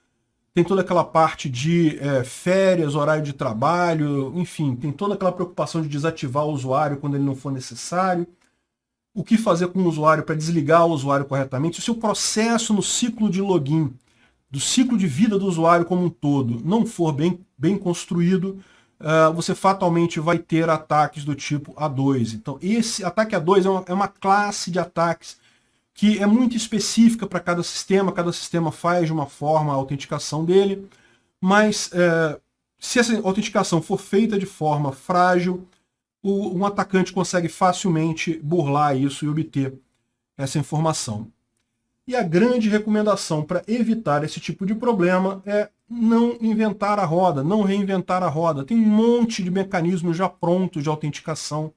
tem toda aquela parte de férias, horário de trabalho, enfim, tem toda aquela preocupação de desativar o usuário quando ele não for necessário, o que fazer com o usuário para desligar o usuário corretamente. Se o processo no ciclo de login, do ciclo de vida do usuário como um todo, não for bem construído, você fatalmente vai ter ataques do tipo A2. Então, esse ataque A2 é uma classe de ataques que é muito específica para cada sistema faz de uma forma a autenticação dele, mas se essa autenticação for feita de forma frágil, um atacante consegue facilmente burlar isso e obter essa informação. E a grande recomendação para evitar esse tipo de problema é não inventar a roda, não reinventar a roda. Tem um monte de mecanismos já prontos de autenticação.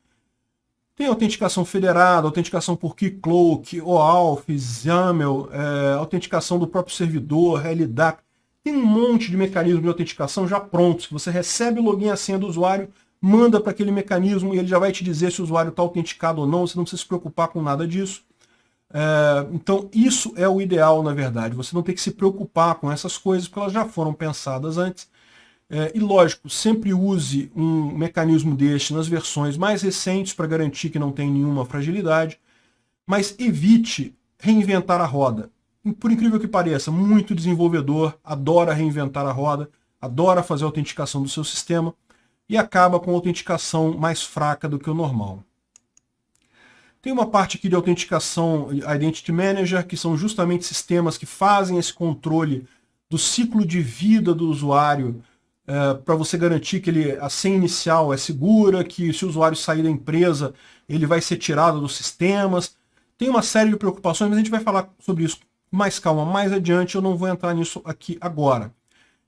Tem autenticação federada, autenticação por Keycloak, OAuth, XAML, autenticação do próprio servidor, LDAP. Tem um monte de mecanismos de autenticação já prontos, que você recebe o login e a senha do usuário, manda para aquele mecanismo e ele já vai te dizer se o usuário está autenticado ou não, você não precisa se preocupar com nada disso. Então isso é o ideal, na verdade. Você não tem que se preocupar com essas coisas, porque elas já foram pensadas antes. E lógico, sempre use um mecanismo deste nas versões mais recentes para garantir que não tem nenhuma fragilidade, mas evite reinventar a roda. Por incrível que pareça, muito desenvolvedor adora reinventar a roda, adora fazer a autenticação do seu sistema e acaba com a autenticação mais fraca do que o normal. Tem uma parte aqui de autenticação Identity Manager, que são justamente sistemas que fazem esse controle do ciclo de vida do usuário, para você garantir que a senha inicial é segura, que se o usuário sair da empresa, ele vai ser tirado dos sistemas. Tem uma série de preocupações, mas a gente vai falar sobre isso com mais calma mais adiante, eu não vou entrar nisso aqui agora.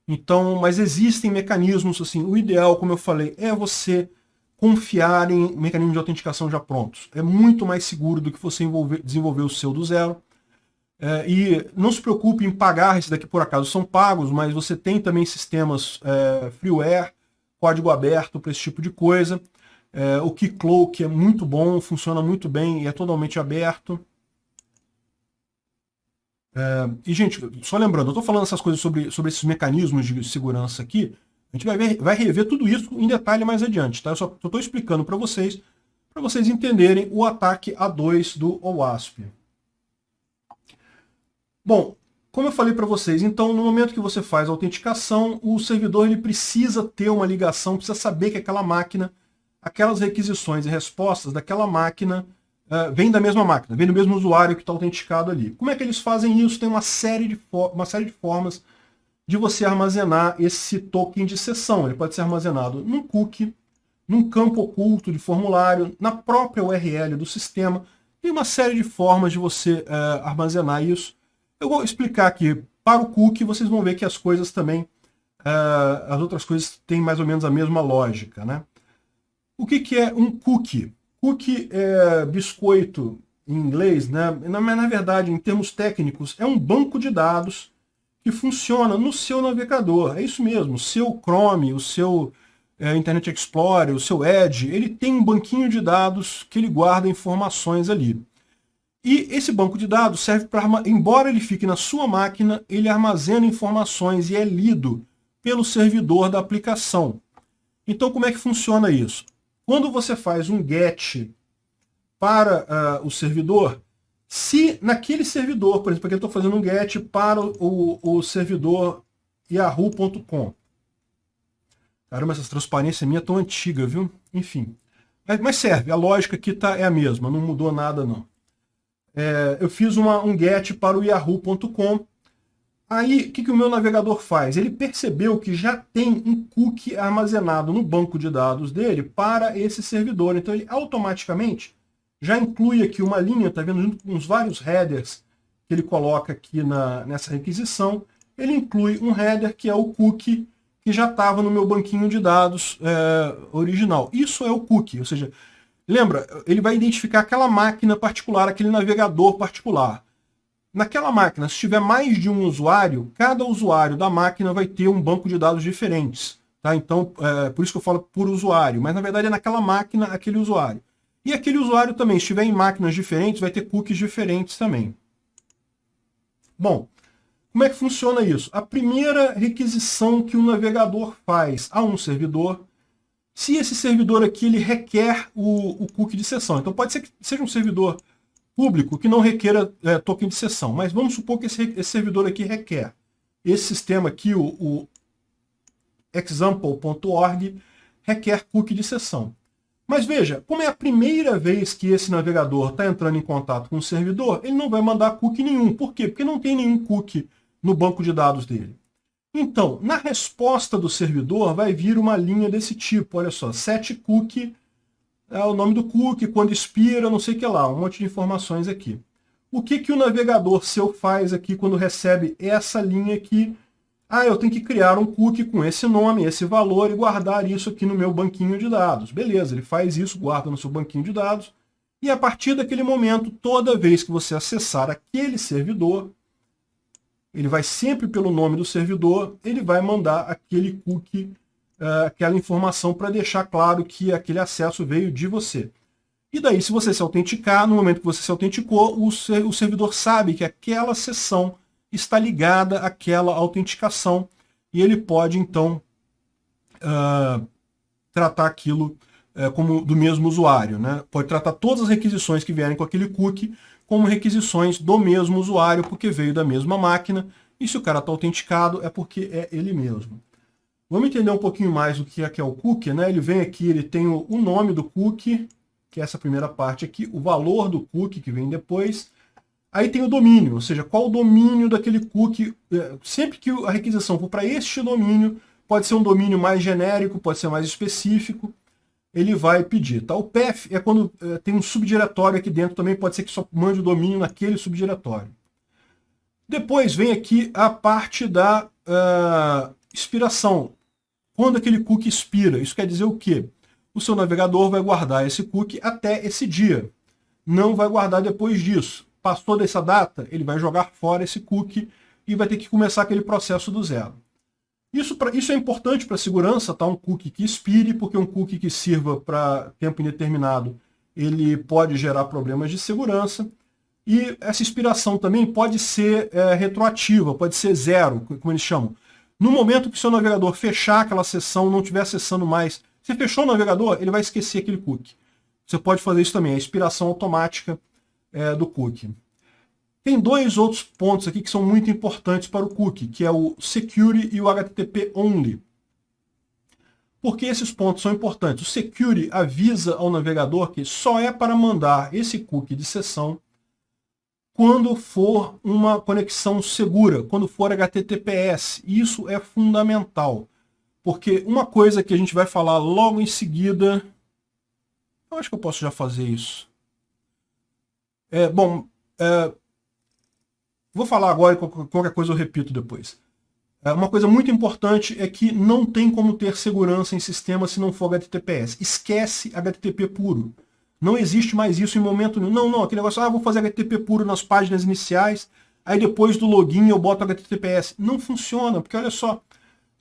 Então, mas existem mecanismos, assim, o ideal, como eu falei, é você confiar em mecanismos de autenticação já prontos. É muito mais seguro do que você desenvolver o seu do zero. E não se preocupe em pagar, esse daqui por acaso são pagos, mas você tem também sistemas freeware, código aberto para esse tipo de coisa. O Keycloak é muito bom, funciona muito bem e é totalmente aberto. E, gente, só lembrando, eu estou falando essas coisas sobre esses mecanismos de segurança aqui, a gente vai rever tudo isso em detalhe mais adiante, tá? Eu só estou explicando para vocês entenderem o ataque A2 do OWASP. Bom, como eu falei para vocês, então no momento que você faz a autenticação, o servidor ele precisa ter uma ligação, precisa saber que aquela máquina, aquelas requisições e respostas daquela máquina vêm da mesma máquina, vem do mesmo usuário que está autenticado ali. Como é que eles fazem isso? Tem uma série de formas de você armazenar esse token de sessão. Ele pode ser armazenado num cookie, num campo oculto de formulário, na própria URL do sistema. Tem uma série de formas de você armazenar isso. Eu vou explicar aqui. Para o cookie, vocês vão ver que as coisas também, as outras coisas têm mais ou menos a mesma lógica, né? O que é um cookie? Cookie é biscoito em inglês, né? Na verdade, em termos técnicos, é um banco de dados que funciona no seu navegador. É isso mesmo, o seu Chrome, o seu Internet Explorer, o seu Edge, ele tem um banquinho de dados que ele guarda informações ali. E esse banco de dados serve para, embora ele fique na sua máquina, ele armazena informações e é lido pelo servidor da aplicação. Então, como é que funciona isso? Quando você faz um GET para o servidor, se naquele servidor, por exemplo, aqui eu estou fazendo um GET para o servidor yahoo.com. Caramba, essa transparência minha é tão antiga, viu? Enfim. Mas serve, a lógica aqui é a mesma, não mudou nada não. Eu fiz um get para o yahoo.com. Aí, o que o meu navegador faz? Ele percebeu que já tem um cookie armazenado no banco de dados dele para esse servidor. Então, ele automaticamente já inclui aqui uma linha, tá vendo? Junto com os vários headers que ele coloca aqui nessa requisição, ele inclui um header que é o cookie que já estava no meu banquinho de dados original. Isso é o cookie, ou seja, lembra, ele vai identificar aquela máquina particular, aquele navegador particular. Naquela máquina, se tiver mais de um usuário, cada usuário da máquina vai ter um banco de dados diferentes. Tá? Então, por isso que eu falo por usuário, mas na verdade é naquela máquina aquele usuário. E aquele usuário também, se estiver em máquinas diferentes, vai ter cookies diferentes também. Bom, como é que funciona isso? A primeira requisição que o navegador faz a um servidor, se esse servidor aqui ele requer o cookie de sessão. Então pode ser que seja um servidor público que não requeira token de sessão, mas vamos supor que esse servidor aqui requer. Esse sistema aqui, o example.org, requer cookie de sessão. Mas veja, como é a primeira vez que esse navegador está entrando em contato com o servidor, ele não vai mandar cookie nenhum. Por quê? Porque não tem nenhum cookie no banco de dados dele. Então, na resposta do servidor vai vir uma linha desse tipo, olha só, set cookie, é o nome do cookie, quando expira, não sei o que lá, um monte de informações aqui. O que o navegador seu faz aqui quando recebe essa linha aqui? Eu tenho que criar um cookie com esse nome, esse valor e guardar isso aqui no meu banquinho de dados. Beleza, ele faz isso, guarda no seu banquinho de dados. E a partir daquele momento, toda vez que você acessar aquele servidor, ele vai sempre pelo nome do servidor, ele vai mandar aquele cookie, aquela informação para deixar claro que aquele acesso veio de você. E daí, se você se autenticar, no momento que você se autenticou, o servidor sabe que aquela sessão está ligada àquela autenticação e ele pode, então, tratar aquilo como do mesmo usuário. Né? Pode tratar todas as requisições que vierem com aquele cookie como requisições do mesmo usuário, porque veio da mesma máquina, e se o cara está autenticado, é porque é ele mesmo. Vamos entender um pouquinho mais do que é o cookie, né? Ele vem aqui, ele tem o nome do cookie, que é essa primeira parte aqui, o valor do cookie, que vem depois. Aí tem o domínio, ou seja, qual o domínio daquele cookie. Sempre que a requisição for para este domínio, pode ser um domínio mais genérico, pode ser mais específico, ele vai pedir. Tá? O path é quando tem um subdiretório aqui dentro, também pode ser que só mande o domínio naquele subdiretório. Depois vem aqui a parte da expiração. Quando aquele cookie expira, isso quer dizer o quê? O seu navegador vai guardar esse cookie até esse dia. Não vai guardar depois disso. Passou dessa data, ele vai jogar fora esse cookie e vai ter que começar aquele processo do zero. Isso é importante para a segurança, tá? Um cookie que expire, porque um cookie que sirva para tempo indeterminado, ele pode gerar problemas de segurança. E essa expiração também pode ser retroativa, pode ser zero, como eles chamam. No momento que o seu navegador fechar aquela sessão, não estiver acessando mais, você fechou o navegador, ele vai esquecer aquele cookie. Você pode fazer isso também, a expiração automática do cookie. Tem dois outros pontos aqui que são muito importantes para o cookie, que é o Security e o HTTP Only. Por que esses pontos são importantes? O Security avisa ao navegador que só é para mandar esse cookie de sessão quando for uma conexão segura, quando for HTTPS. Isso é fundamental, porque uma coisa que a gente vai falar logo em seguida... Eu acho que eu posso já fazer isso. Vou falar agora, qualquer coisa eu repito depois. Uma coisa muito importante é que não tem como ter segurança em sistema se não for HTTPS. Esquece HTTP puro. Não existe mais isso em momento nenhum. Não, aquele negócio, vou fazer HTTP puro nas páginas iniciais, aí depois do login eu boto HTTPS. Não funciona, porque olha só,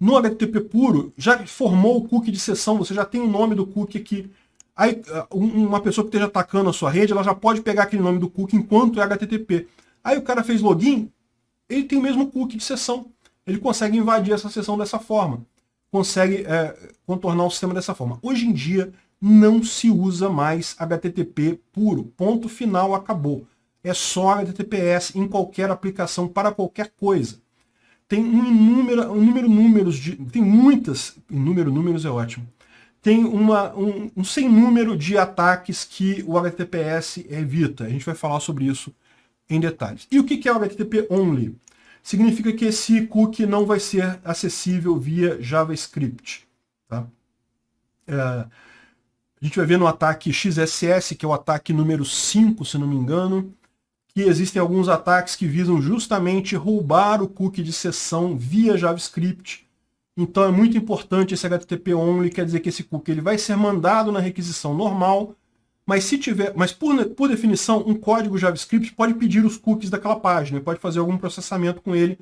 no HTTP puro, já formou o cookie de sessão, você já tem o nome do cookie aqui. Aí uma pessoa que esteja atacando a sua rede, ela já pode pegar aquele nome do cookie enquanto é HTTP. Aí o cara fez login, ele tem o mesmo cookie de sessão. Ele consegue invadir essa sessão dessa forma. Consegue contornar o sistema dessa forma. Hoje em dia, não se usa mais HTTP puro. Ponto final, acabou. É só HTTPS em qualquer aplicação, para qualquer coisa. tem tem muitas, números é ótimo, tem um sem número de ataques que o HTTPS evita. A gente vai falar sobre isso em detalhes. E o que é o HTTP Only? Significa que esse cookie não vai ser acessível via JavaScript. Tá? A gente vai ver no ataque XSS, que é o ataque número 5, se não me engano, que existem alguns ataques que visam justamente roubar o cookie de sessão via JavaScript. Então é muito importante esse HTTP Only, quer dizer que esse cookie ele vai ser mandado na requisição normal, mas por definição, um código JavaScript pode pedir os cookies daquela página, pode fazer algum processamento com ele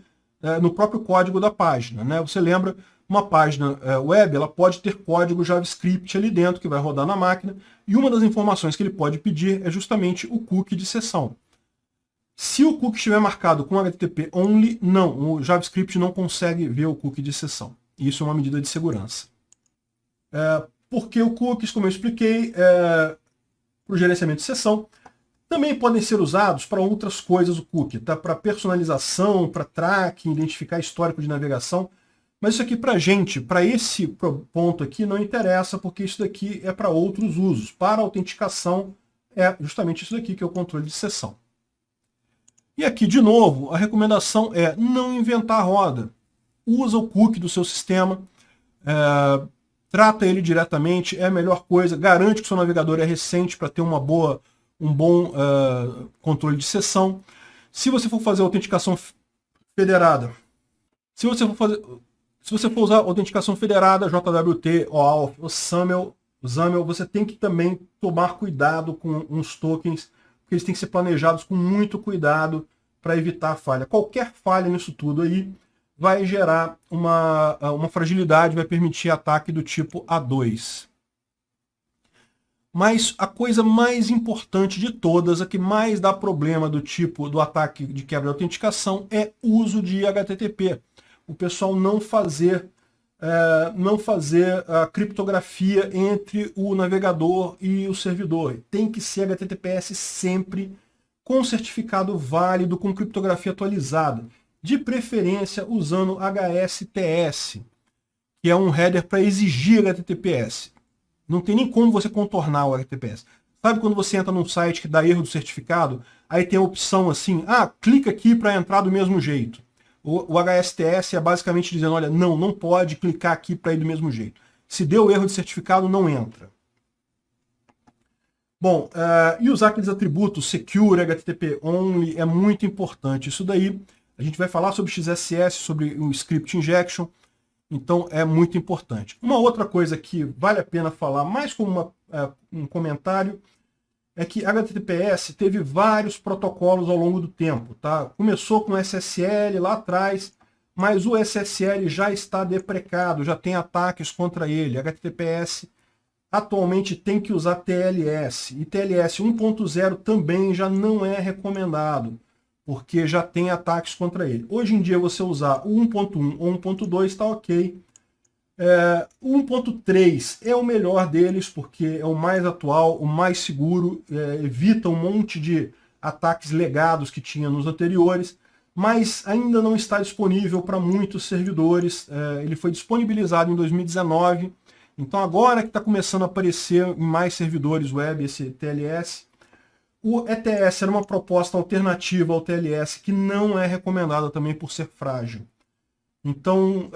no próprio código da página. Né? Você lembra, uma página web ela pode ter código JavaScript ali dentro, que vai rodar na máquina, e uma das informações que ele pode pedir é justamente o cookie de sessão. Se o cookie estiver marcado com HTTP Only, não, o JavaScript não consegue ver o cookie de sessão. Isso é uma medida de segurança. Porque o cookies, como eu expliquei, para o gerenciamento de sessão, também podem ser usados para outras coisas o cookie, tá? Para personalização, para tracking, identificar histórico de navegação. Mas isso aqui para a gente, para esse ponto aqui, não interessa, porque isso daqui é para outros usos. Para autenticação, é justamente isso daqui, que é o controle de sessão. E aqui, de novo, a recomendação é não inventar a roda. Usa o cookie do seu sistema, trata ele diretamente, é a melhor coisa, garante que o seu navegador é recente para ter um bom controle de sessão. Se você for fazer autenticação federada, se você for usar autenticação federada, JWT, OAuth, o SAML, você tem que também tomar cuidado com uns tokens, porque eles têm que ser planejados com muito cuidado para evitar falha. Qualquer falha nisso tudo aí vai gerar uma fragilidade, vai permitir ataque do tipo A2. Mas a coisa mais importante de todas, a que mais dá problema do tipo do ataque de quebra de autenticação, é o uso de HTTP. O pessoal não fazer a criptografia entre o navegador e o servidor. Tem que ser HTTPS sempre com certificado válido, com criptografia atualizada. De preferência usando HSTS, que é um header para exigir HTTPS. Não tem nem como você contornar o HTTPS. Sabe quando você entra num site que dá erro do certificado? Aí tem a opção assim, clica aqui para entrar do mesmo jeito. O HSTS é basicamente dizendo, olha, não pode clicar aqui para ir do mesmo jeito. Se deu erro de certificado, não entra. Bom, e usar aqueles atributos secure, HTTP only, é muito importante. Isso daí, a gente vai falar sobre XSS, sobre o script injection, então é muito importante. Uma outra coisa que vale a pena falar, mais como um comentário, é que HTTPS teve vários protocolos ao longo do tempo. Tá? Começou com o SSL lá atrás, mas o SSL já está deprecado, já tem ataques contra ele. HTTPS atualmente tem que usar TLS, e TLS 1.0 também já não é recomendado, porque já tem ataques contra ele. Hoje em dia você usar o 1.1 ou 1.2 está ok. O 1.3 é o melhor deles, porque é o mais atual, o mais seguro, evita um monte de ataques legados que tinha nos anteriores, mas ainda não está disponível para muitos servidores. Ele foi disponibilizado em 2019, então agora que está começando a aparecer em mais servidores web esse TLS. O ETS era uma proposta alternativa ao TLS que não é recomendada também por ser frágil. Então,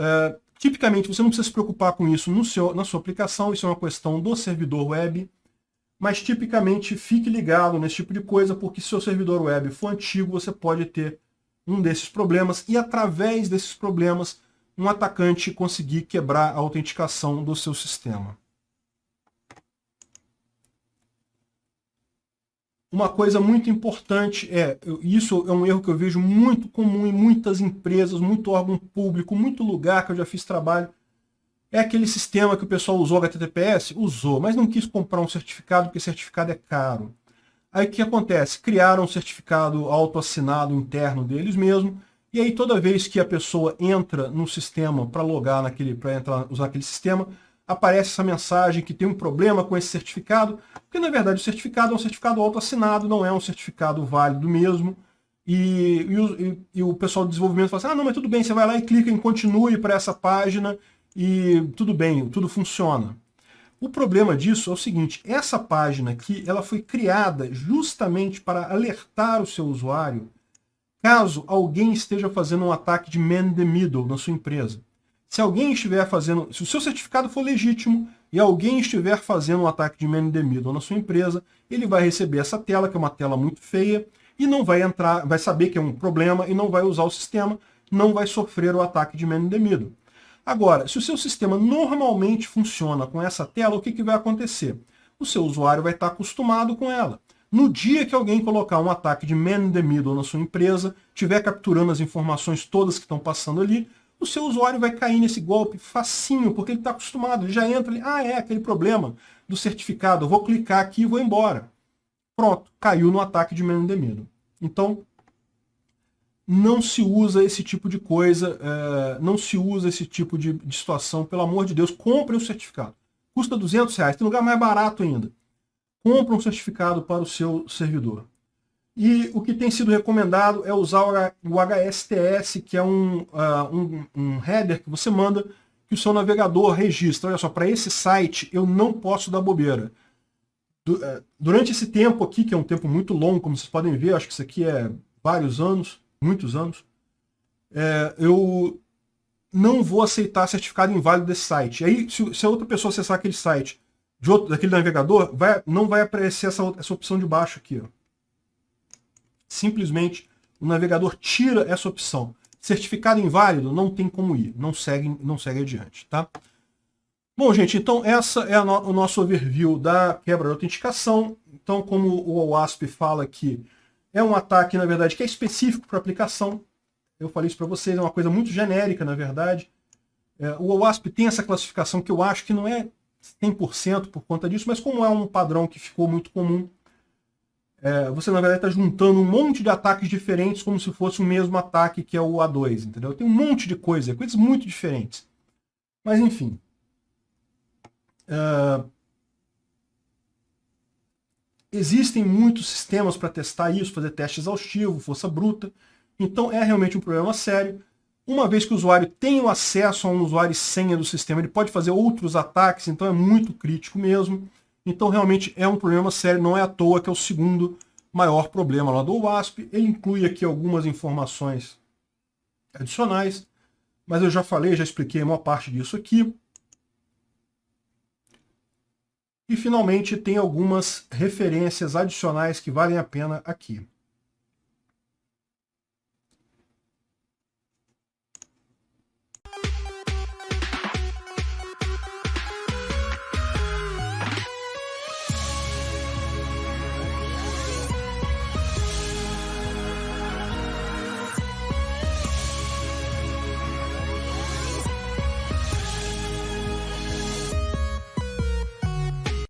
tipicamente, você não precisa se preocupar com isso na sua aplicação, isso é uma questão do servidor web, mas tipicamente fique ligado nesse tipo de coisa, porque se o seu servidor web for antigo, você pode ter um desses problemas, e através desses problemas, um atacante conseguir quebrar a autenticação do seu sistema. Uma coisa muito importante isso é um erro que eu vejo muito comum em muitas empresas, muito órgão público, muito lugar que eu já fiz trabalho, é aquele sistema que o pessoal usou HTTPS, usou, mas não quis comprar um certificado porque certificado é caro. Aí o que acontece? Criaram um certificado autoassinado interno deles mesmos, e aí toda vez que a pessoa entra no sistema para logar usar aquele sistema, aparece essa mensagem que tem um problema com esse certificado, porque na verdade o certificado é um certificado autoassinado, não é um certificado válido mesmo, e o pessoal do desenvolvimento fala assim, ah, não, mas tudo bem, você vai lá e clica em continue para essa página e tudo bem, tudo funciona. O problema disso é o seguinte, essa página aqui, ela foi criada justamente para alertar o seu usuário caso alguém esteja fazendo um ataque de man in the middle na sua empresa. Se alguém estiver fazendo, se o seu certificado for legítimo e alguém estiver fazendo um ataque de man in the middle na sua empresa, ele vai receber essa tela, que é uma tela muito feia, e não vai entrar, vai saber que é um problema e não vai usar o sistema, não vai sofrer o ataque de man in the middle. Agora, se o seu sistema normalmente funciona com essa tela, o que vai acontecer? O seu usuário vai estar acostumado com ela. No dia que alguém colocar um ataque de man in the middle na sua empresa, estiver capturando as informações todas que estão passando ali, o seu usuário vai cair nesse golpe facinho, porque ele está acostumado, ele já entra ali, ah, é aquele problema do certificado, eu vou clicar aqui e vou embora. Pronto, caiu no ataque de man in the middle. Então, não se usa esse tipo de coisa, não se usa esse tipo de situação, pelo amor de Deus, compre um certificado. Custa R$200, tem lugar mais barato ainda. Compre um certificado para o seu servidor. E o que tem sido recomendado é usar o HSTS, que é um header que você manda, que o seu navegador registra. Olha só, para esse site eu não posso dar bobeira. Durante esse tempo aqui, que é um tempo muito longo, como vocês podem ver, acho que isso aqui é vários anos, muitos anos, eu não vou aceitar certificado inválido desse site. Aí, se a outra pessoa acessar aquele site daquele navegador, não vai aparecer essa opção de baixo aqui. Ó. Simplesmente o navegador tira essa opção. Certificado inválido, não tem como ir, não segue adiante. Tá? Bom, gente, então essa é o nosso overview da quebra de autenticação. Então, como o OWASP fala aqui, é um ataque, na verdade, que é específico para a aplicação. Eu falei isso para vocês, é uma coisa muito genérica, na verdade. O OWASP tem essa classificação que eu acho que não é 100% por conta disso, mas como é um padrão que ficou muito comum, você, na verdade, está juntando um monte de ataques diferentes como se fosse o mesmo ataque que é o A2, entendeu? Tem um monte de coisas muito diferentes. Mas, enfim. Existem muitos sistemas para testar isso, fazer teste exaustivo, força bruta. Então, é realmente um problema sério. Uma vez que o usuário tem o acesso a um usuário e senha do sistema, ele pode fazer outros ataques, então é muito crítico mesmo. Então, realmente é um problema sério, não é à toa que é o segundo maior problema lá do OWASP. Ele inclui aqui algumas informações adicionais, mas eu já falei, já expliquei a maior parte disso aqui. E, finalmente, tem algumas referências adicionais que valem a pena aqui.